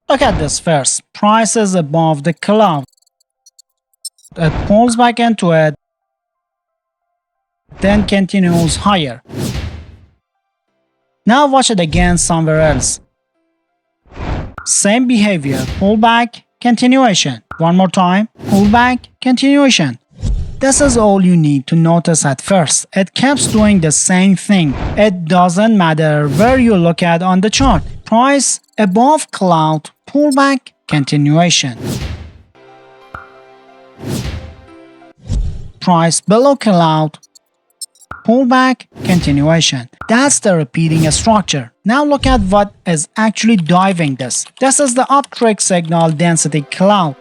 Look at this first. Price is above the cloud. It pulls back into it, then continues higher. Now watch it again somewhere else. Same behavior, pullback, continuation. One more time, pullback, continuation. This is all you need to notice at first. It keeps doing the same thing. It doesn't matter where you look at on the chart. Price above cloud, pullback, continuation. Price below cloud, pullback, continuation. That's the repeating structure. Now look at what is actually driving this. This is the uptrend signal density cloud.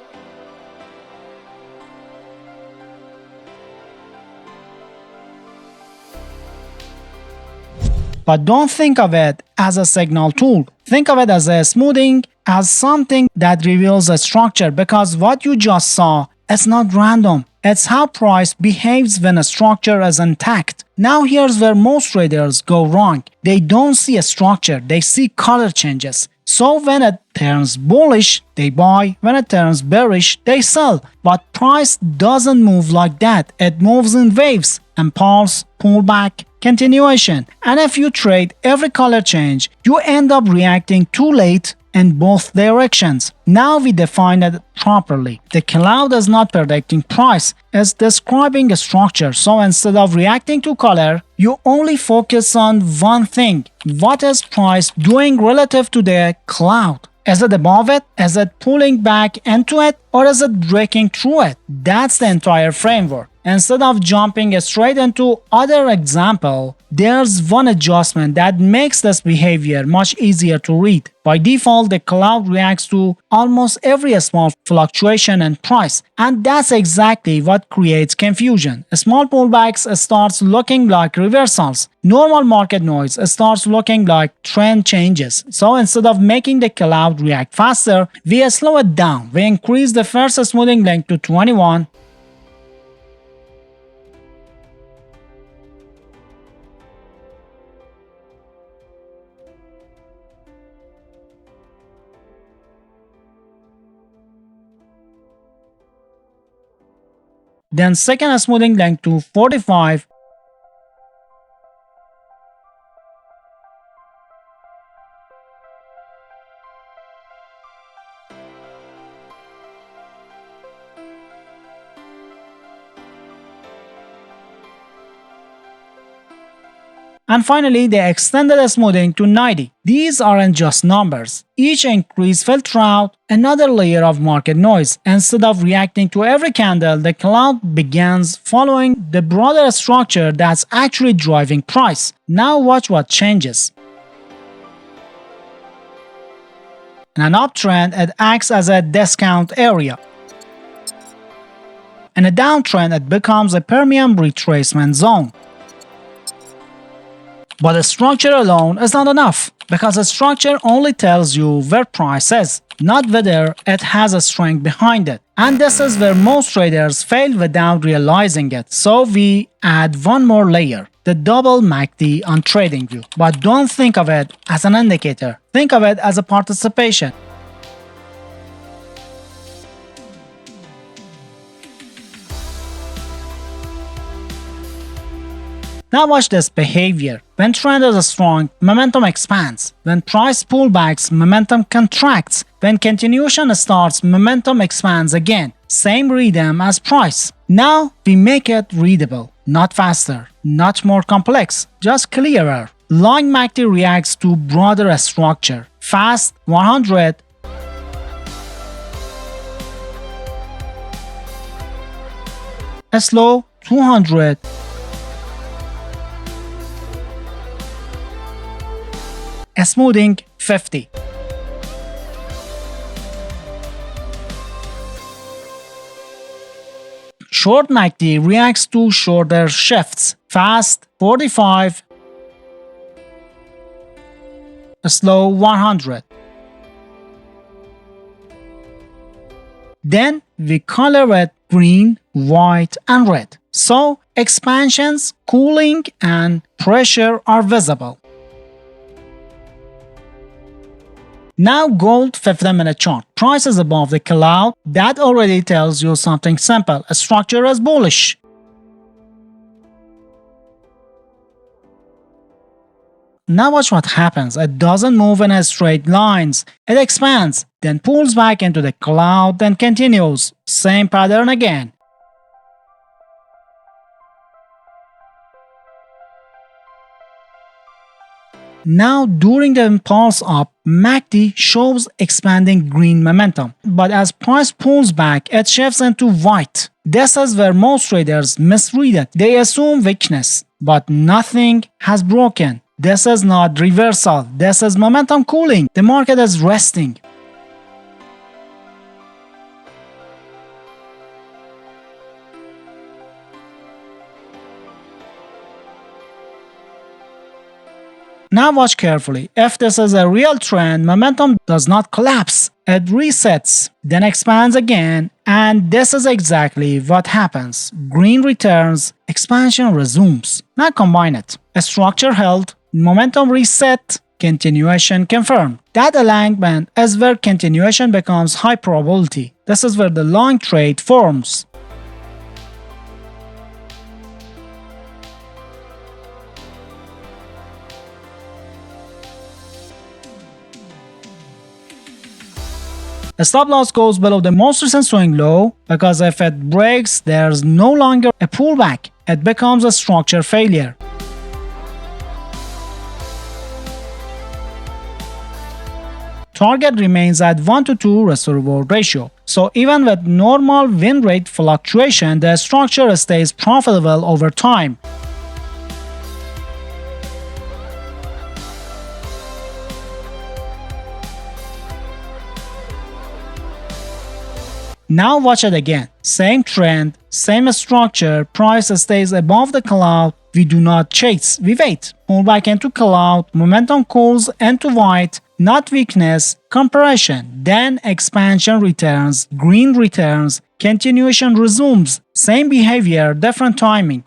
But don't think of it as a signal tool. Think of it as a smoothing, as something that reveals a structure, because what you just saw is not random. It's how price behaves when a structure is intact. Now here's where most traders go wrong. They don't see a structure, they see color changes. So when it turns bullish, they buy. When it turns bearish, they sell. But price doesn't move like that. It moves in waves. Impulse, pullback, continuation. And if you trade every color change, you end up reacting too late in both directions. Now we define it properly. The cloud is not predicting price, it's describing a structure. So instead of reacting to color, you only focus on one thing. What is price doing relative to the cloud? Is it above it? Is it pulling back into it? Or is it breaking through it? That's the entire framework. Instead of jumping straight into other example, there's one adjustment that makes this behavior much easier to read. By default, the cloud reacts to almost every small fluctuation in price, and that's exactly what creates confusion. Small pullbacks starts looking like reversals. Normal market noise starts looking like trend changes. So instead of making the cloud react faster, we slow it down. We increase the first smoothing length to 21. Then second smoothing length to 45. And finally, they extended the smoothing to 90. These aren't just numbers. Each increase filters out another layer of market noise. Instead of reacting to every candle, the cloud begins following the broader structure that's actually driving price. Now watch what changes. In an uptrend, it acts as a discount area. In a downtrend, it becomes a premium retracement zone. But the structure alone is not enough, because a structure only tells you where price is, not whether it has a strength behind it. And this is where most traders fail without realizing it. So we add one more layer, the double MACD on TradingView. But don't think of it as an indicator. Think of it as a participation. Now watch this behavior. When trend is strong, momentum expands. When price pullbacks, momentum contracts. When continuation starts, momentum expands again. Same rhythm as price. Now we make it readable, not faster, not more complex, just clearer. Long MACD reacts to broader structure. Fast 100. Slow 200. Smoothing 50. Short MACD reacts to shorter shifts. Fast 45. Slow 100. Then we color it green, white, and red. So expansions, cooling, and pressure are visible. Now gold 15-minute chart. Price is above the cloud. That already tells you something simple. A structure is bullish. Now watch what happens. It doesn't move in a straight lines. It expands, then pulls back into the cloud, then continues. Same pattern again. Now during the impulse up, MACD shows expanding green momentum. But as price pulls back, it shifts into white. This is where most traders misread it. They assume weakness, but nothing has broken. This is not reversal. This is momentum cooling. The market is resting. Now watch carefully. If this is a real trend, momentum does not collapse. It resets, then expands again, and this is exactly what happens. Green returns, expansion resumes. Now combine it. A structure held, momentum reset, continuation confirmed. That alignment is where continuation becomes high probability. This is where the long trade forms. A stop loss goes below the most recent swing low because if it breaks, there's no longer a pullback. It becomes a structure failure. Target remains at 1 to 2 risk-to-reward ratio. So even with normal win rate fluctuation, the structure stays profitable over time. Now watch it again. Same trend, same structure, price stays above the cloud. We do not chase, we wait. Pull back into cloud, momentum cools into white, not weakness, compression, then expansion returns, green returns, continuation resumes. Same behavior, different timing.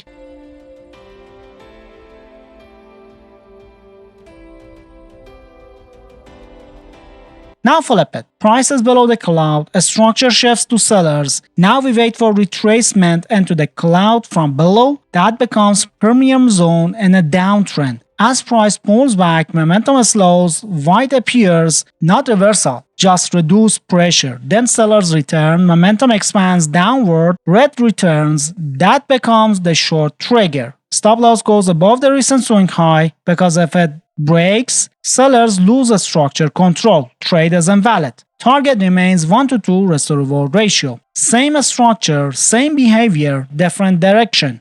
Now flip it. Price is below the cloud, a structure shifts to sellers. Now we wait for retracement into the cloud from below. That becomes premium zone in a downtrend. As price pulls back, momentum slows, white appears, not reversal, just reduced pressure. Then sellers return, momentum expands downward, red returns. That becomes the short trigger. Stop loss goes above the recent swing high because if it breaks, sellers lose a structure control. Trade is invalid. Target remains 1 to 2 risk-to-reward ratio. Same structure, same behavior, different direction.